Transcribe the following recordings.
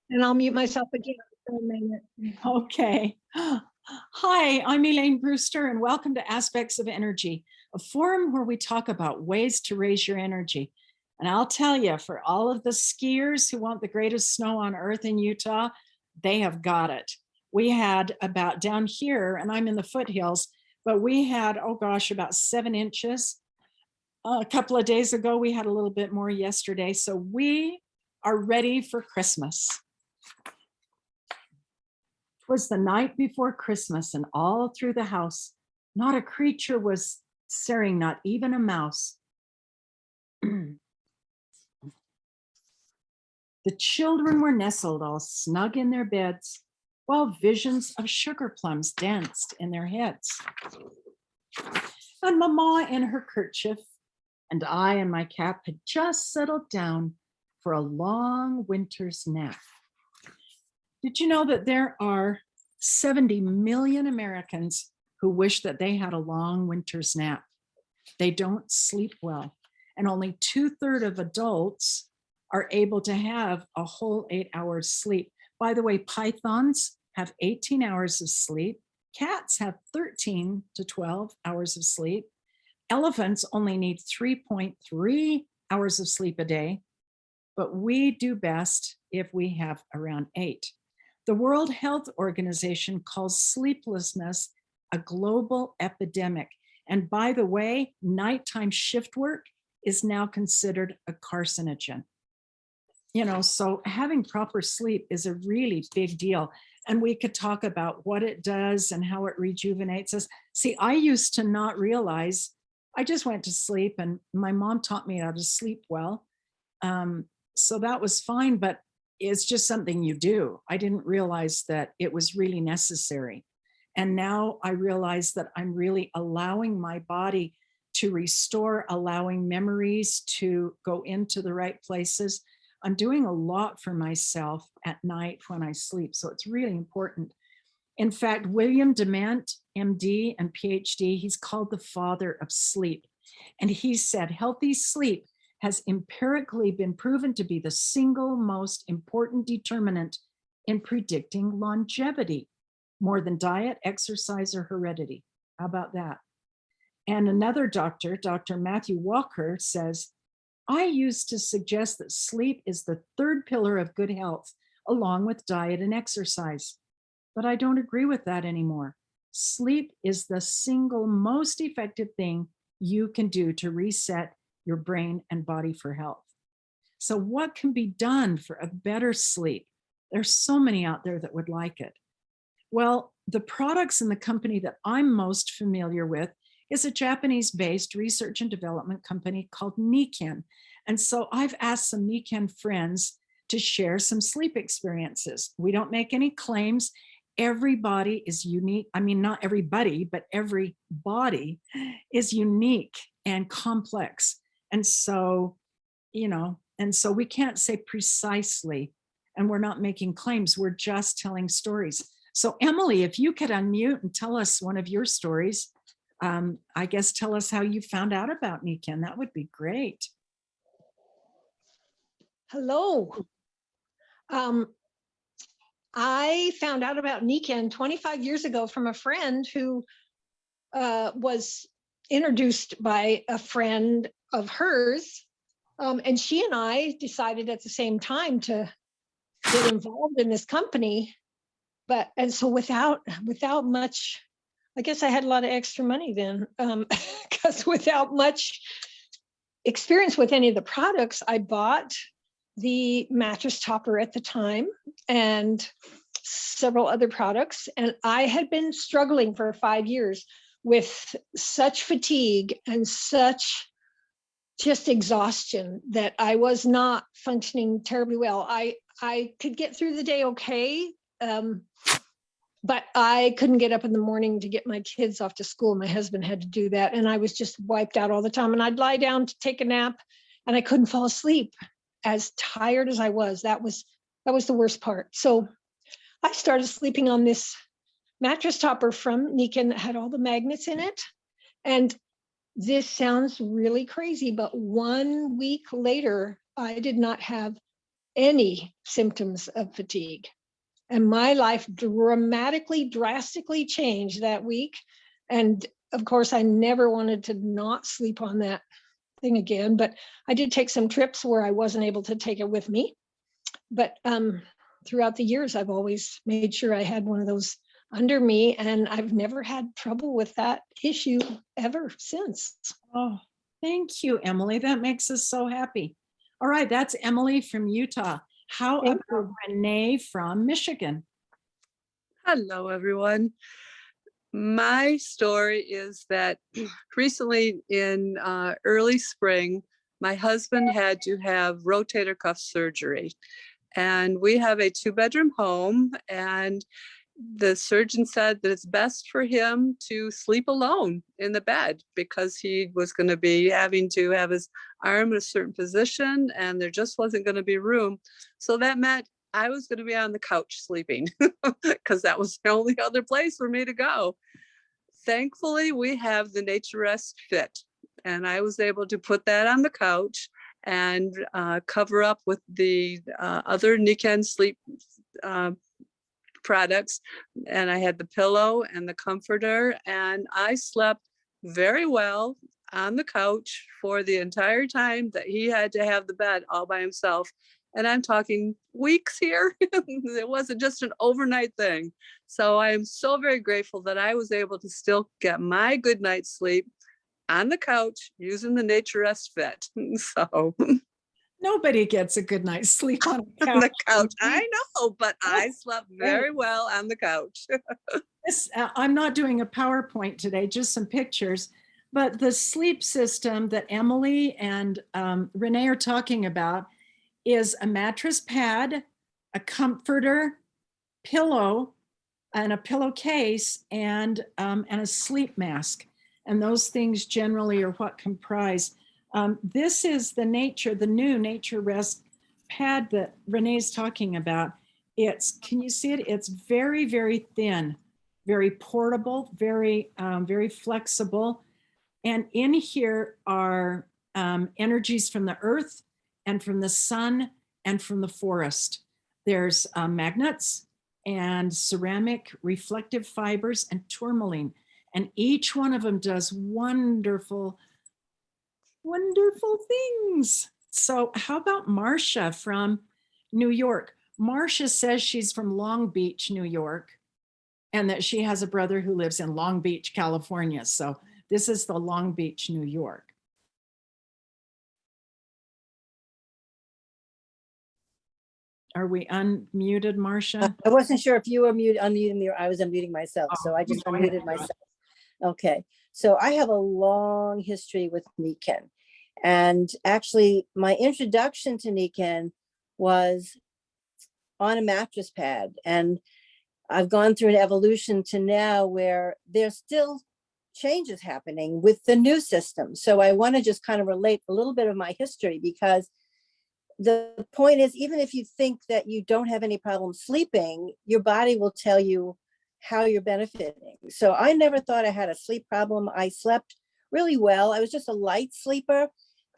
And I'll mute myself again for a minute. Okay. Hi, I'm Elaine Brewster, and welcome to Aspects of Energy, a forum where we talk about ways to raise your energy. And I'll tell you, for all of the skiers who want the greatest snow on earth in Utah, they have got it. We had about down here, and I'm in the foothills, but we had, oh gosh, about 7 inches. A couple of days ago, we had a little bit more yesterday. So we are ready for Christmas. It was the night before Christmas, and all through the house, not a creature was stirring, not even a mouse. The children were nestled all snug in their beds, while visions of sugar plums danced in their heads. And Mama in her kerchief and I in my cap had just settled down for a long winter's nap. Did you know that there are 70 million Americans who wish that they had a long winter's nap? They don't sleep well, and only 2/3 of adults are able to have a whole 8 hours sleep. By the way, pythons have 18 hours of sleep. Cats have 13 to 12 hours of sleep. Elephants only need 3.3 hours of sleep a day, but we do best if we have around 8. The World Health Organization calls sleeplessness a global epidemic. And by the way, nighttime shift work is now considered a carcinogen. So having proper sleep is a really big deal. And we could talk about what it does and how it rejuvenates us. See, I used to not realize, I just went to sleep, and my mom taught me how to sleep well. So that was fine, but it's just something you do. I didn't realize that it was really necessary. And now I realize that I'm really allowing my body to restore, allowing memories to go into the right places. I'm doing a lot for myself at night when I sleep. So it's really important. In fact, William Dement, MD and PhD, he's called the father of sleep. And he said, healthy sleep has empirically been proven to be the single most important determinant in predicting longevity, more than diet, exercise, or heredity. How about that? And another doctor, Dr. Matthew Walker, says, I used to suggest that sleep is the third pillar of good health, along with diet and exercise. But I don't agree with that anymore. Sleep is the single most effective thing you can do to reset your brain and body for health. So what can be done for a better sleep? There's so many out there that would like it. Well, the products in the company that I'm most familiar with is a Japanese-based research and development company called Nikken. And so I've asked some Nikken friends to share some sleep experiences. We don't make any claims. Everybody is unique. I mean, not everybody, but every body is unique and complex. And so, we can't say precisely, and we're not making claims. We're just telling stories. So Emily, if you could unmute and tell us one of your stories, I guess tell us how you found out about Nikken. That would be great. Hello. I found out about Nikken 25 years ago from a friend who was introduced by a friend of hers. And she and I decided at the same time to get involved in this company. And so without much, I guess I had a lot of extra money then, because without much experience with any of the products, I bought the mattress topper at the time and several other products. And I had been struggling for 5 years with such fatigue and such just exhaustion that I was not functioning terribly well. I could get through the day okay, but I couldn't get up in the morning to get my kids off to school. My husband had to do that. And I was just wiped out all the time. And I'd lie down to take a nap and I couldn't fall asleep, as tired as I was. That was the worst part. So I started sleeping on this mattress topper from Nikken that had all the magnets in it. And this sounds really crazy, but 1 week later, I did not have any symptoms of fatigue. And my life drastically changed that week. And of course, I never wanted to not sleep on that thing again, but I did take some trips where I wasn't able to take it with me. But throughout the years, I've always made sure I had one of those under me, and I've never had trouble with that issue ever since. Oh, thank you, Emily. That makes us so happy. All right, that's Emily from Utah. How Thank about Renee from Michigan? Hello, everyone. My story is that recently in early spring, my husband had to have rotator cuff surgery. And we have a 2-bedroom home, and the surgeon said that it's best for him to sleep alone in the bed because he was going to be having to have his arm in a certain position, and there just wasn't going to be room. So that meant I was going to be on the couch sleeping because that was the only other place for me to go. Thankfully, we have the NatuRest Fit, and I was able to put that on the couch and cover up with the other Nikken sleep products. And I had the pillow and the comforter, and I slept very well on the couch for the entire time that he had to have the bed all by himself. And I'm talking weeks here. It wasn't just an overnight thing. So I am so very grateful that I was able to still get my good night's sleep on the couch using the NatuRest Fit. So Nobody gets a good night's sleep on a on the couch. couch, I know, but I slept very well on the couch. I'm not doing a PowerPoint today, just some pictures. But the sleep system that Emily and Renee are talking about is a mattress pad, a comforter, pillow, and a pillowcase, and a sleep mask. And those things generally are what comprise. This is the new NatuRest pad that Renee's talking about. Can you see it? It's very, very thin, very portable, very, very flexible. And in here are energies from the earth and from the sun and from the forest. There's magnets and ceramic reflective fibers and tourmaline. And each one of them does wonderful things. So how about Marcia from New York? Marcia says she's from Long Beach, New York, and that she has a brother who lives in Long Beach, California. So this is the Long Beach, New York. Are we unmuted, Marcia? I wasn't sure if you were unmuting me or I was unmuting myself. So I just unmuted myself. Okay. So I have a long history with Nikken. And actually, my introduction to Nikken was on a mattress pad. And I've gone through an evolution to now where there's still changes happening with the new system. So I want to just kind of relate a little bit of my history, because the point is, even if you think that you don't have any problem sleeping, your body will tell you how you're benefiting. So I never thought I had a sleep problem. I slept really well. I was just a light sleeper.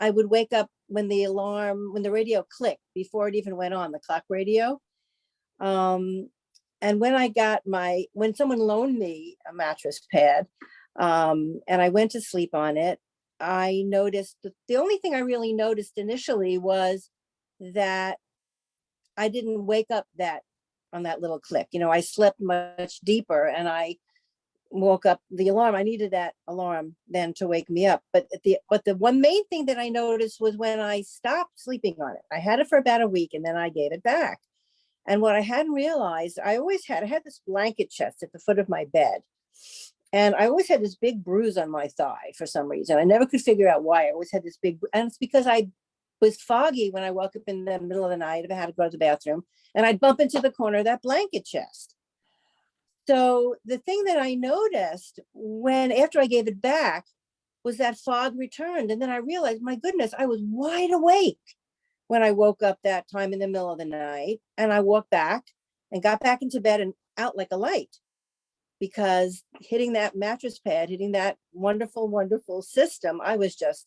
I would wake up when the radio clicked before it even went on, the clock radio. And when someone loaned me a mattress pad, and I went to sleep on it, I noticed that the only thing I really noticed initially was that I didn't wake up on that little click. I slept much deeper, and I woke up the alarm. I needed that alarm then to wake me up. But the one main thing that I noticed was when I stopped sleeping on it. I had it for about a week, and then I gave it back. And what I hadn't realized, I had this blanket chest at the foot of my bed. And I always had this big bruise on my thigh for some reason. I never could figure out why. I always had this big, and it's because I was foggy when I woke up in the middle of the night if I had to go to the bathroom, and I'd bump into the corner of that blanket chest. So the thing that I noticed after I gave it back was that fog returned. And then I realized, my goodness, I was wide awake when I woke up that time in the middle of the night. And I walked back and got back into bed and out like a light, because hitting that mattress pad, hitting that wonderful, wonderful system, I was just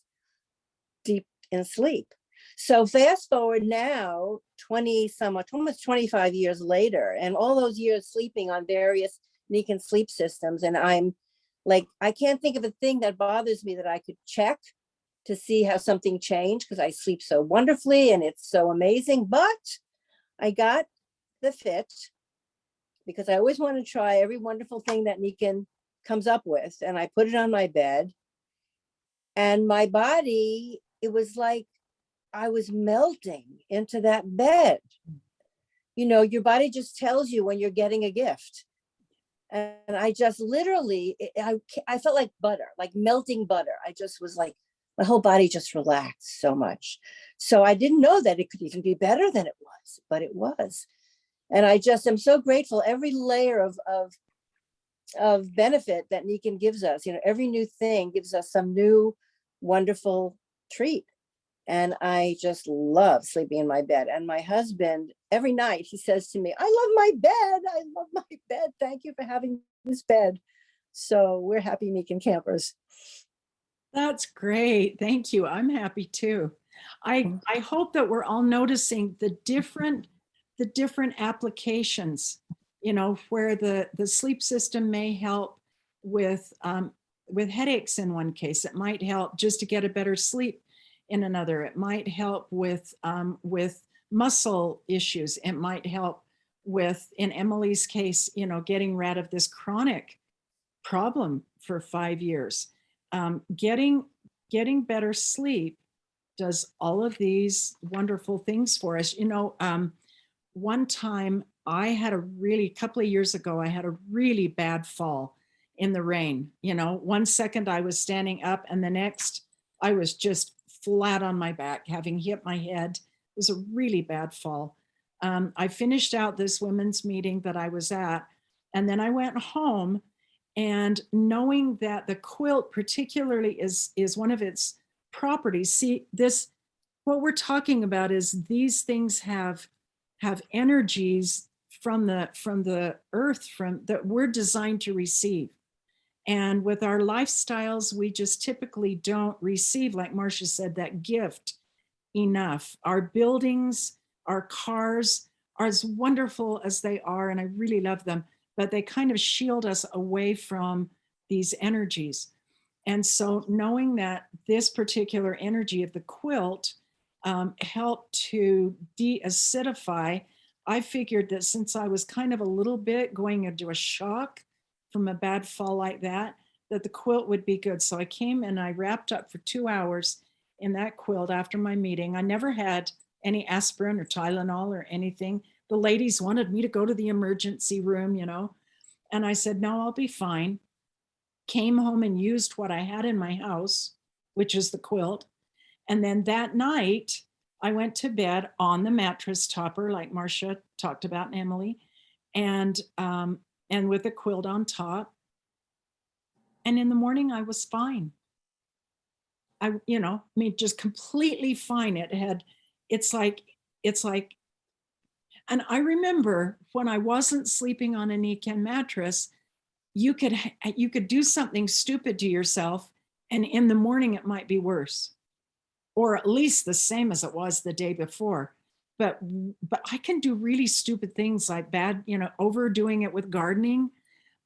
deep in sleep. So fast forward now, 20 somewhat, almost 25 years later, and all those years sleeping on various Nikken sleep systems. And I'm like, I can't think of a thing that bothers me that I could check to see how something changed, because I sleep so wonderfully and it's so amazing. But I got the Fit because I always want to try every wonderful thing that Nikken comes up with. And I put it on my bed, and my body, it was like I was melting into that bed. You know, your body just tells you when you're getting a gift. And I just literally, I felt like butter, like melting butter. I just was like, my whole body just relaxed so much. So I didn't know that it could even be better than it was, but it was. And I just am so grateful. Every layer of benefit that Nikken gives us, you know, every new thing gives us some new wonderful treat. And I just love sleeping in my bed. And my husband, every night, he says to me, I love my bed. I love my bed. Thank you for having this bed. So we're happy Nikken campers. That's great. Thank you. I'm happy too. I hope that we're all noticing the different applications, you know, where the sleep system may help with headaches in one case. It might help just to get a better sleep in another. It might help with muscle issues. It might help with, in Emily's case, you know, getting rid of this chronic problem for 5 years. Getting better sleep does all of these wonderful things for us. You know, one time I had a couple of years ago, I had a really bad fall in the rain. You know, 1 second I was standing up and the next I was just flat on my back, having hit my head. It was a really bad fall. I finished out this women's meeting that I was at, and then I went home, and knowing that the quilt particularly is one of its properties. See, what we're talking about is these things have energies from the earth, that we're designed to receive. And with our lifestyles, we just typically don't receive, like Marcia said, that gift enough. Our buildings, our cars are as wonderful as they are, and I really love them, but they kind of shield us away from these energies. And so knowing that this particular energy of the quilt helped to de-acidify, I figured that since I was kind of a little bit going into a shock from a bad fall like that the quilt would be good. So I came and I wrapped up for 2 hours in that quilt after my meeting. I never had any aspirin or Tylenol or anything. The ladies wanted me to go to the emergency room, you know, and I said, no, I'll be fine. Came home and used what I had in my house, which is the quilt. And then that night, I went to bed on the mattress topper, like Marcia talked about, and Emily, and with a quilt on top. And in the morning, I was fine. Just completely fine. It's like, and I remember when I wasn't sleeping on a Nikken mattress, you could do something stupid to yourself, and in the morning it might be worse, or at least the same as it was the day before. But I can do really stupid things like overdoing it with gardening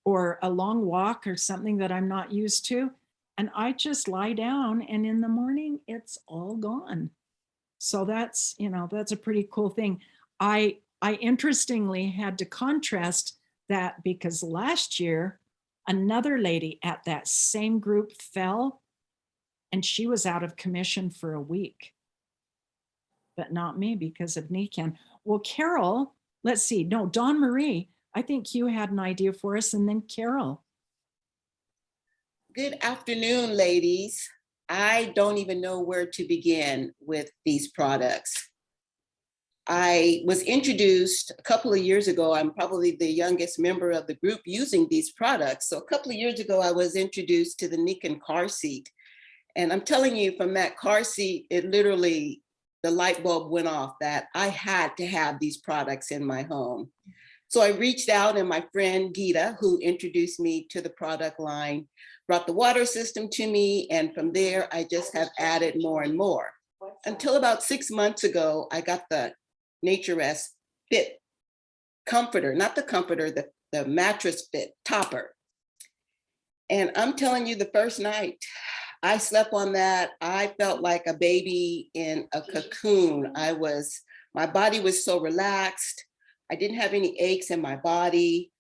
or a long walk or something that I'm not used to. And I just lie down, and in the morning it's all gone. So that's a pretty cool thing. I interestingly had to contrast that because last year, another lady at that same group fell, and she was out of commission for a week. But not me because of Nikken. Well, Carol, let's see. No, Dawn Marie, I think you had an idea for us, and then Carol. Good afternoon, ladies. I don't even know where to begin with these products. I was introduced a couple of years ago. I'm probably the youngest member of the group using these products. So a couple of years ago, I was introduced to the Nikken Car Seat. And I'm telling you, from that car seat, it literally, the light bulb went off that I had to have these products in my home. So I reached out, and my friend Gita, who introduced me to the product line, brought the water system to me. And from there, I just have added more and more. until about 6 months ago, I got the NatuRest Fit comforter, not the comforter, the mattress fit topper. And I'm telling you, the first night I slept on that, I felt like a baby in a cocoon. My body was so relaxed. I didn't have any aches in my body.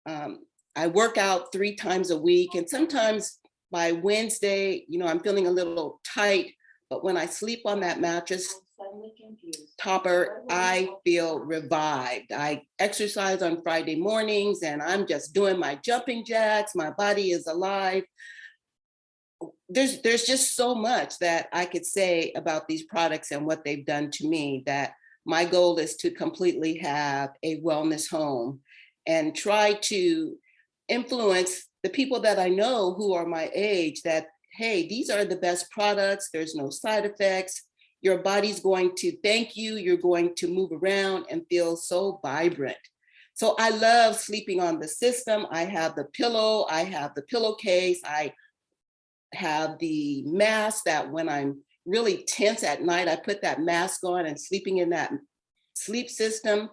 I work out 3 times a week, and sometimes by Wednesday, I'm feeling a little tight, but when I sleep on that mattress topper, I feel revived. I exercise on Friday mornings and I'm just doing my jumping jacks. My body is alive. There's just so much that I could say about these products and what they've done to me, that my goal is to completely have a wellness home and try to influence the people that I know who are my age that, hey, these are the best products. There's no side effects. Your body's going to thank you. You're going to move around and feel so vibrant. So I love sleeping on the system. I have the pillow. I have the pillowcase. I have the mask that when I'm really tense at night, I put that mask on, and sleeping in that sleep system,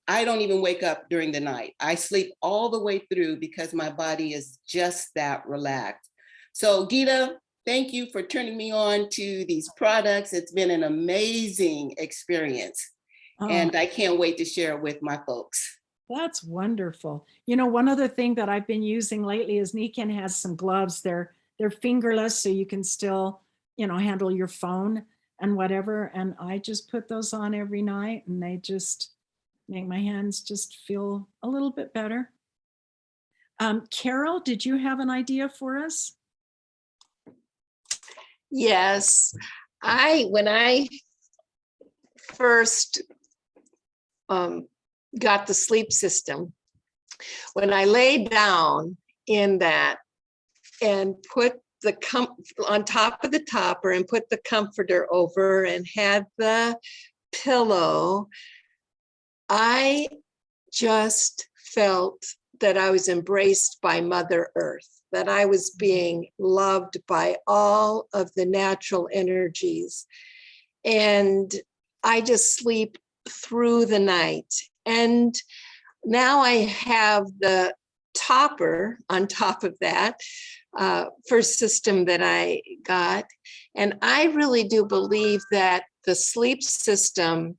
I don't even wake up during the night. I sleep all the way through because my body is just that relaxed. So Geeta, thank you for turning me on to these products. It's been an amazing experience. And I can't wait to share it with my folks. That's wonderful. One other thing that I've been using lately is Nikken has some gloves. They're fingerless, so you can still, handle your phone and whatever. And I just put those on every night, and they just make my hands just feel a little bit better. Carol, did you have an idea for us? Yes, when I first got the sleep system, when I laid down in that and put on top of the topper and put the comforter over and had the pillow, I just felt that I was embraced by Mother Earth, that I was being loved by all of the natural energies. And I just sleep through the night. And now I have the topper on top of that first system that I got. And I really do believe that the sleep system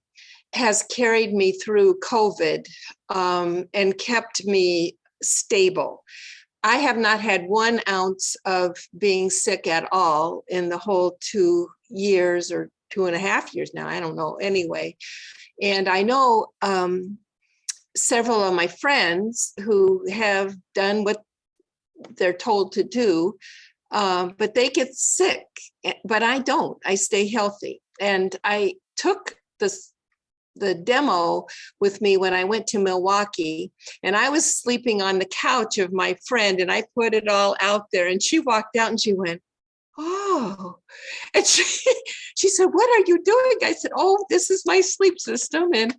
has carried me through COVID and kept me stable. I have not had 1 ounce of being sick at all in the whole 2 years or 2.5 years now. I don't know anyway. And I know several of my friends who have done what they're told to do, but they get sick, but I don't. I stay healthy. And I took the demo with me when I went to Milwaukee, and I was sleeping on the couch of my friend, and I put it all out there, and she walked out and she went, "Oh," and she said, "What are you doing?" I said, "Oh, this is my sleep system." And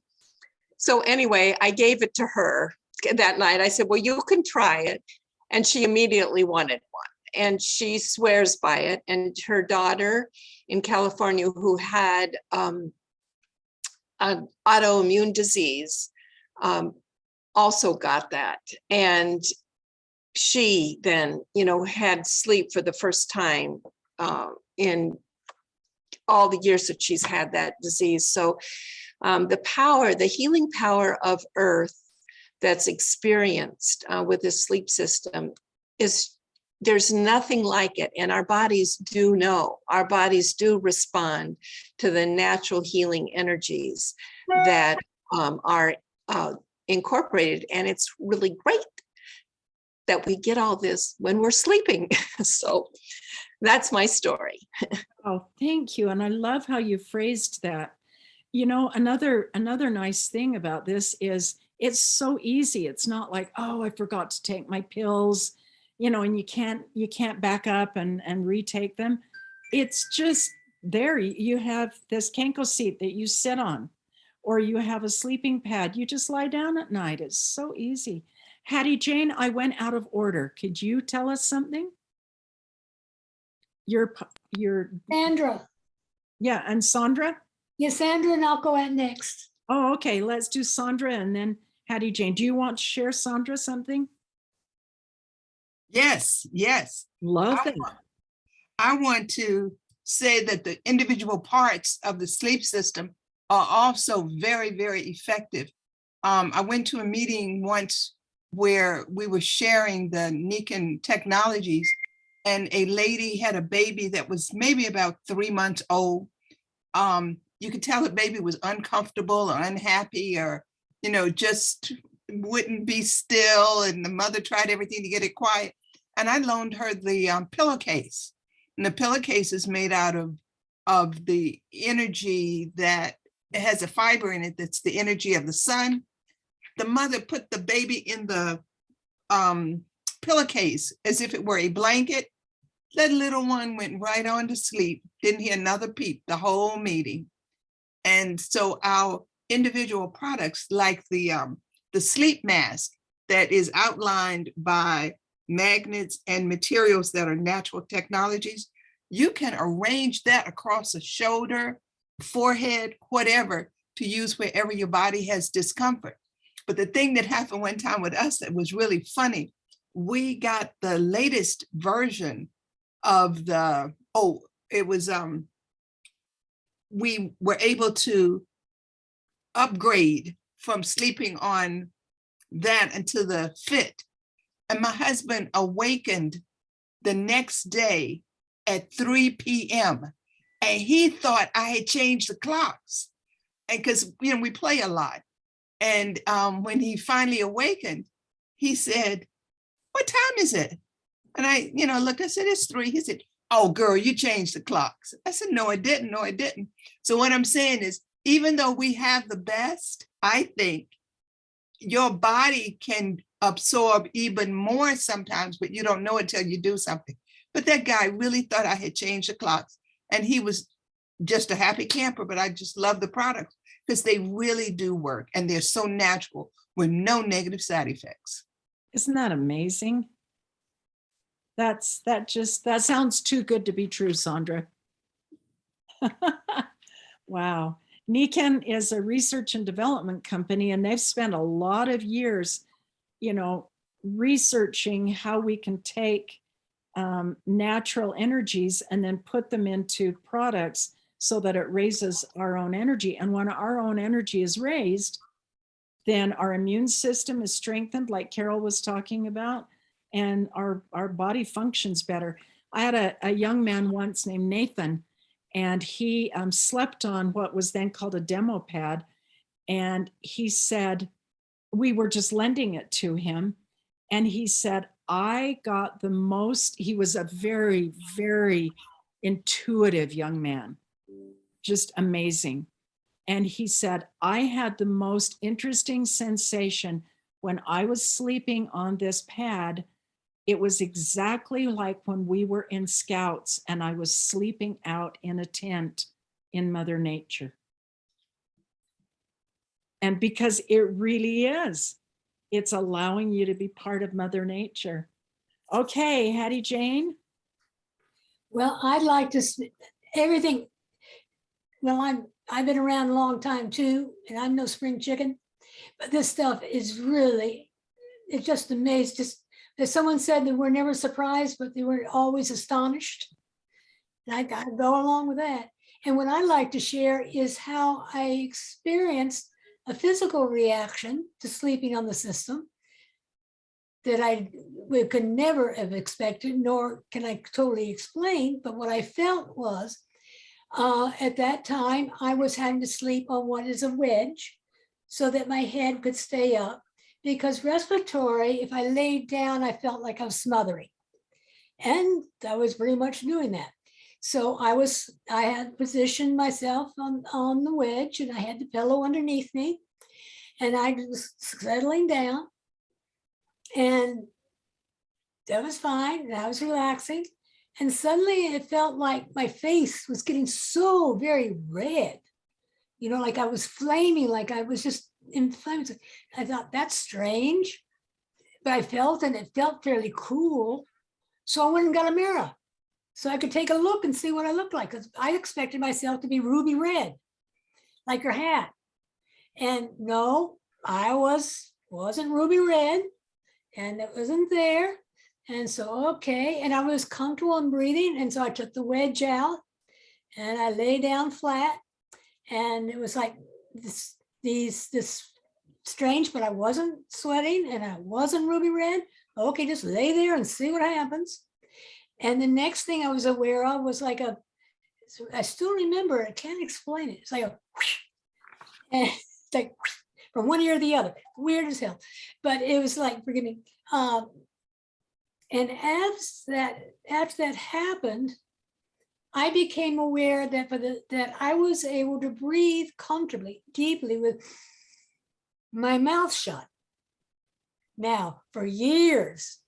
so anyway, I gave it to her that night. I said, "Well, you can try it." And she immediately wanted one, and she swears by it. And her daughter in California, who had an autoimmune disease, also got that. And she then, had sleep for the first time in all the years that she's had that disease. So the healing power of Earth that's experienced with the sleep system there's nothing like it. And our bodies do know, our bodies do respond to the natural healing energies that are incorporated. And it's really great that we get all this when we're sleeping. So that's my story. Oh, thank you. And I love how you phrased that. Another nice thing about this is it's so easy. It's not like, oh, I forgot to take my pills, and you can't back up and retake them. It's just there. You have this Kenko seat that you sit on, or you have a sleeping pad. You just lie down at night. It's so easy. Hattie Jane, I went out of order. Could you tell us something? Your Sandra. Yeah, and Sandra? Yes, Sandra, and I'll go out next. Oh, okay, let's do Sandra and then Hattie Jane. Do you want to share, Sandra, something? Yes, yes. Love I it. I want to say that the individual parts of the sleep system are also very, very effective. I went to a meeting once where we were sharing the Nikken technologies, and a lady had a baby that was maybe about 3 months old. You could tell the baby was uncomfortable or unhappy, or, just wouldn't be still. And the mother tried everything to get it quiet. And I loaned her the pillowcase. And the pillowcase is made out of the energy that has a fiber in it. That's the energy of the sun. The mother put the baby in the pillowcase as if it were a blanket. That little one went right on to sleep, didn't hear another peep the whole meeting. And so our individual products, like the sleep mask that is outlined by magnets and materials that are natural technologies, you can arrange that across the shoulder, forehead, whatever, to use wherever your body has discomfort. But the thing that happened one time with us that was really funny, we got the latest version of we were able to upgrade from sleeping on that into the Fit. And my husband awakened the next day at 3 p.m. and he thought I had changed the clocks. And because, we play a lot. And when he finally awakened, he said, "What time is it?" And I, look, I said, "It's 3." He said, "Oh, girl, you changed the clocks." I said, "No, I didn't. No, I didn't." So what I'm saying is, even though we have the best, I think your body can absorb even more sometimes, but you don't know it till you do something. But that guy really thought I had changed the clocks, and he was just a happy camper. But I just love the products because they really do work, and they're so natural with no negative side effects. Isn't that amazing? That sounds too good to be true, Sandra. Wow. Nikken is a research and development company, and they've spent a lot of years, researching how we can take natural energies and then put them into products so that it raises our own energy. And when our own energy is raised, then our immune system is strengthened, like Carol was talking about, and our body functions better. I had a young man once named Nathan, and he slept on what was then called a demo pad. And he said, we were just lending it to him. And he said, I got the most, he was a very, very intuitive young man, just amazing. And he said, I had the most interesting sensation when I was sleeping on this pad. It was exactly like when we were in Scouts and I was sleeping out in a tent in Mother Nature. And because it really is, it's allowing you to be part of Mother Nature. Okay, Hattie Jane. Well, I'd like to, everything, well, I've been around a long time too, and I'm no spring chicken, but this stuff is really, it's just amazing. Just as someone said, that we're never surprised, but they were always astonished. And I gotta go along with that. And what I like to share is how I experienced a physical reaction to sleeping on the system that we could never have expected, nor can I totally explain. But what I felt was, at that time, I was having to sleep on what is a wedge so that my head could stay up, because respiratory, if I laid down, I felt like I was smothering. And I was pretty much doing that. So I had positioned myself on the wedge, and I had the pillow underneath me, and I was settling down, and that was fine. And I was relaxing. And suddenly it felt like my face was getting so very red, like I was flaming, like I was just inflamed. I thought, that's strange, but I felt, and it felt fairly cool. So I went and got a mirror. so I could take a look and see what I looked like, because I expected myself to be ruby red, like your hat. And no, I wasn't ruby red, and it wasn't there. And so, okay, and I was comfortable in breathing. And so I took the wedge out and I lay down flat, and it was like this strange, but I wasn't sweating and I wasn't ruby red. Okay, just lay there and see what happens. And the next thing I was aware of was like I still remember, I can't explain it. It's like a whoosh, and it's like whoosh, from one ear to the other, weird as hell. But it was like, forgive me. And as that happened, I became aware that that I was able to breathe comfortably, deeply with my mouth shut. Now, for years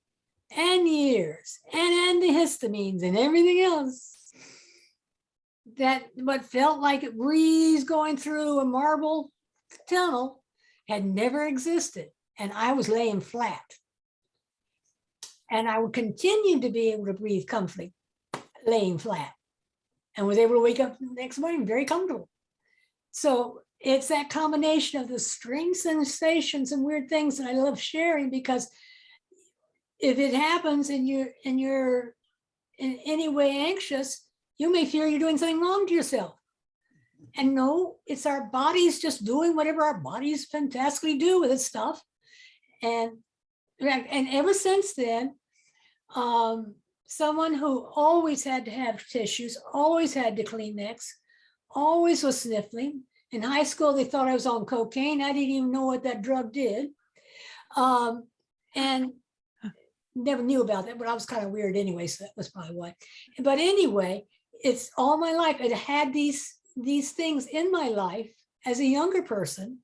and years, and antihistamines and everything else, that what felt like a breeze going through a marble tunnel had never existed. And I was laying flat. And I would continue to be able to breathe comfortably, laying flat, and was able to wake up the next morning very comfortable. So it's that combination of the strange sensations and weird things that I love sharing, because if it happens and you're in any way anxious, you may fear you're doing something wrong to yourself. And no, it's our bodies just doing whatever our bodies fantastically do with its stuff. And ever since then, someone who always had to have tissues, always had to Kleenex, always was sniffling. In high school, they thought I was on cocaine. I didn't even know what that drug did. And never knew about that, but I was kind of weird anyway, so that was probably why. But anyway, it's all my life. It had these things in my life as a younger person.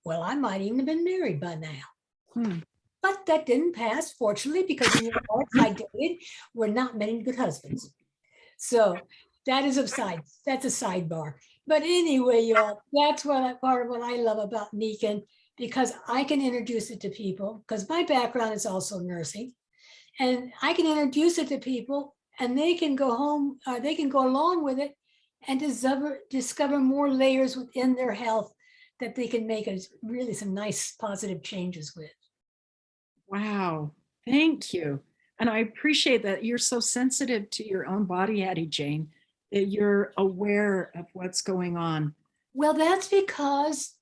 Well, I might even have been married by now. But that didn't pass, fortunately, because in the life I dated were not many good husbands. So that's a sidebar. But anyway, y'all, that's part of what I love about Nikken, because I can introduce it to people, because my background is also nursing. And I can introduce it to people, and they can go home, they can go along with it and discover more layers within their health that they can make really some nice positive changes with. Wow, thank you. And I appreciate that you're so sensitive to your own body, Hattie Jane, that you're aware of what's going on. Well, that's because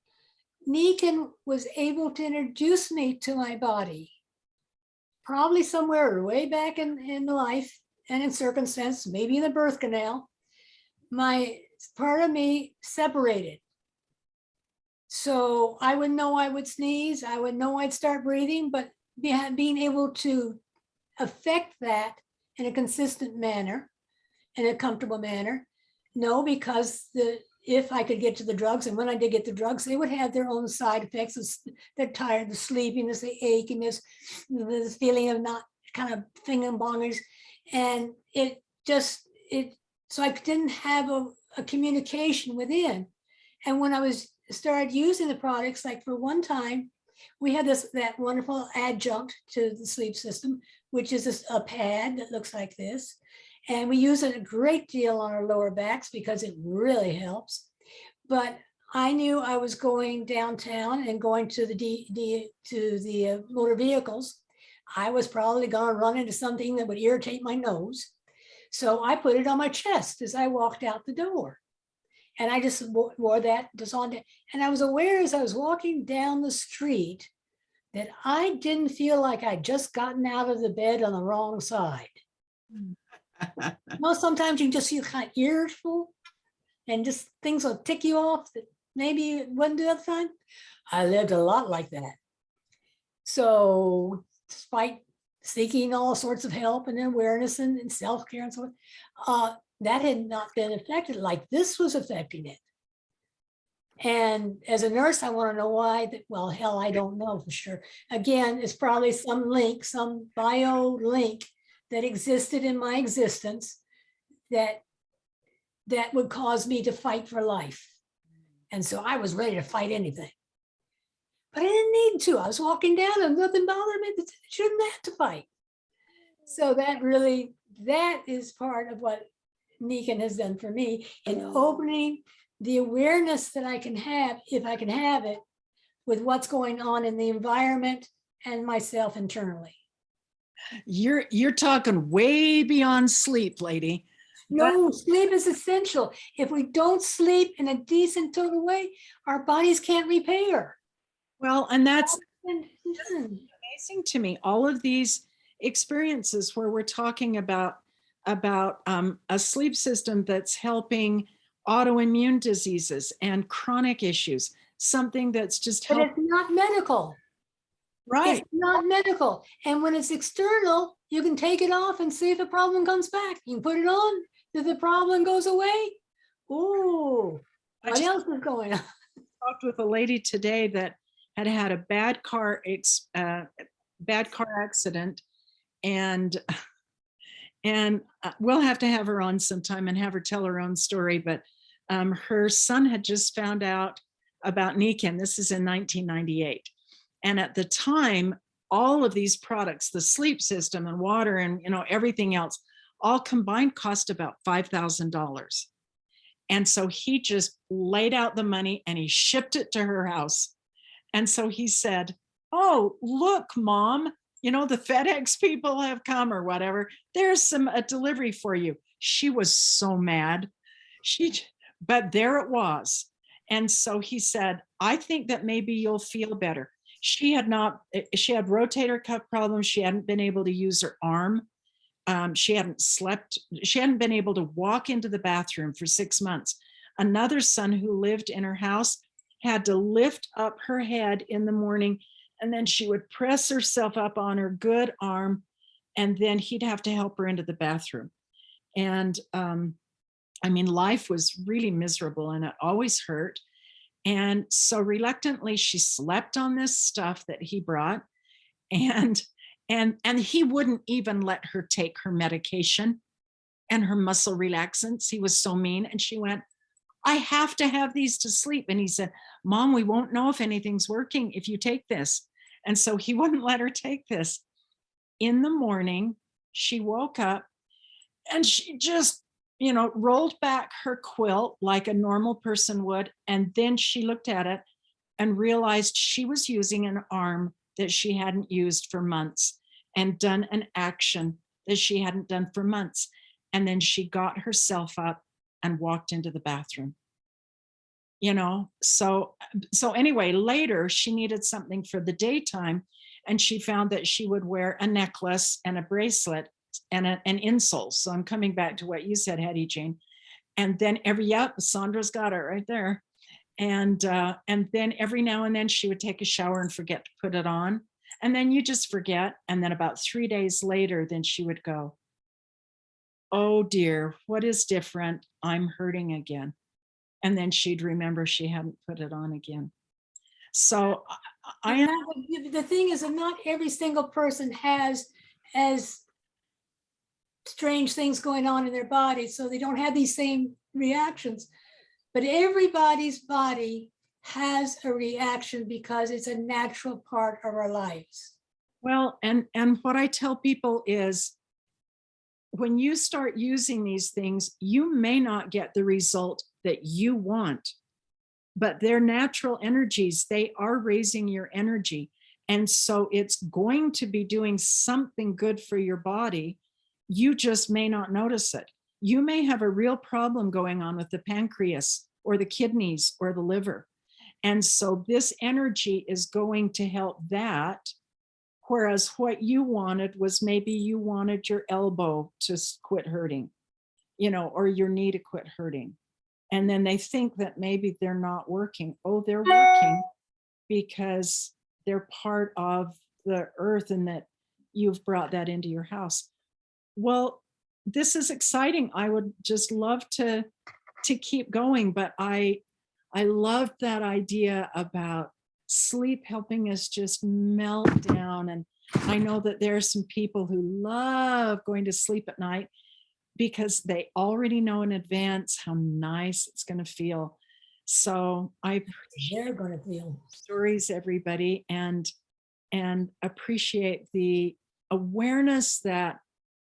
Nikken was able to introduce me to my body, probably somewhere way back in life and in circumstance, maybe in the birth canal. My part of me separated. So I would know I would sneeze, I would know I'd start breathing, but being able to affect that in a consistent manner, in a comfortable manner, no, because if I could get to the drugs, and when I did get the drugs, they would have their own side effects. They're tired, the sleepiness, the achiness, the feeling of not kind of fingerbongers. And so I didn't have a communication within. And when I started using the products, like for one time, we had that wonderful adjunct to the sleep system, which is a pad that looks like this. And we use it a great deal on our lower backs because it really helps. But I knew I was going downtown and going to the motor vehicles. I was probably going to run into something that would irritate my nose. So I put it on my chest as I walked out the door. And I just wore that just on. And I was aware as I was walking down the street that I didn't feel like I'd just gotten out of the bed on the wrong side. Well, sometimes you just feel kind of irritable and just things will tick you off that maybe it wouldn't do that time. I lived a lot like that. So despite seeking all sorts of help and awareness and self-care and so on, that had not been affected like this was affecting it. And as a nurse, I want to know why. Well, hell, I don't know for sure. Again, it's probably some link, some bio link that existed in my existence that would cause me to fight for life. And so I was ready to fight anything. But I didn't need to. I was walking down and nothing bothered me. I shouldn't have to fight. So that is part of what Nikken has done for me in opening the awareness that I can have, if I can have it, with what's going on in the environment and myself internally. You're talking way beyond sleep, lady. No, sleep is essential. If we don't sleep in a decent total way, our bodies can't repair. Well, and that's And- amazing to me. All of these experiences where we're talking about a sleep system that's helping autoimmune diseases and chronic issues, something that's just But helping. it's not medical. Right. It's not medical. And when it's external, you can take it off and see if the problem comes back. You can put it on, if the problem goes away. Ooh, I what just else is going on? talked with a lady today that had a bad car accident, and we'll have to have her on sometime and have her tell her own story. But her son had just found out about Nikken. This is in 1998, and at the time, all of these products, the sleep system and water and everything else, all combined cost about $5,000. And so he just laid out the money and he shipped it to her house. And so he said, "Oh, look, Mom, the FedEx people have come or whatever. There's a delivery for you." She was so mad. But there it was. And so he said, "I think that maybe you'll feel better." She had rotator cuff problems. She hadn't been able to use her arm. She hadn't slept. She hadn't been able to walk into the bathroom for 6 months. Another son who lived in her house had to lift up her head in the morning, and then she would press herself up on her good arm, and then he'd have to help her into the bathroom. And life was really miserable, and it always hurt. And so reluctantly, she slept on this stuff that he brought, and he wouldn't even let her take her medication and her muscle relaxants. He was so mean. And she went, "I have to have these to sleep." And he said, "Mom, we won't know if anything's working if you take this." And so he wouldn't let her take this. In the morning, she woke up and she just, rolled back her quilt like a normal person would. And then she looked at it and realized she was using an arm that she hadn't used for months and done an action that she hadn't done for months. And then she got herself up and walked into the bathroom. So anyway, later she needed something for the daytime, and she found that she would wear a necklace and a bracelet and an insole. So I'm coming back to what you said, Hetty Jane. And then Sandra's got it right there. And then every now and then she would take a shower and forget to put it on. And then you just forget. And then about 3 days later, then she would go, "Oh dear, what is different? I'm hurting again." And then she'd remember she hadn't put it on again. So The thing is that not every single person has as strange things going on in their body, so they don't have these same reactions. But everybody's body has a reaction because it's a natural part of our lives. Well, and what I tell people is, when you start using these things, you may not get the result that you want, but they're natural energies. They are raising your energy. And so it's going to be doing something good for your body. You just may not notice it. You may have a real problem going on with the pancreas or the kidneys or the liver. And so this energy is going to help that. Whereas what you wanted was, maybe you wanted your elbow to quit hurting, or your knee to quit hurting. And then they think that maybe they're not working. Oh, they're working because they're part of the earth and that you've brought that into your house. Well, this is exciting. I would just love to keep going, but I loved that idea about sleep helping us just melt down. And I know that there are some people who love going to sleep at night because they already know in advance how nice it's going to feel. So I appreciate They're going to feel stories, everybody, and appreciate the awareness that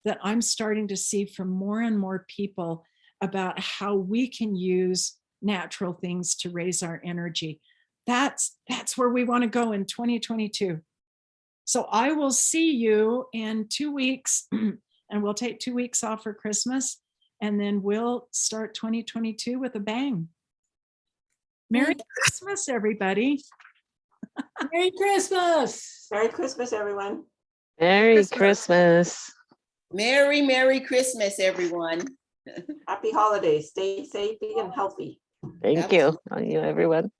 that I'm starting to see from more and more people about how we can use natural things to raise our energy. That's where we want to go in 2022. So I will see you in 2 weeks, and we'll take 2 weeks off for Christmas, and then we'll start 2022 with a bang. Merry Christmas, everybody. Merry Christmas. Merry Christmas, everyone. Merry Christmas. Merry, Merry Christmas, everyone. Happy holidays. Stay safe and healthy. Thank you, everyone.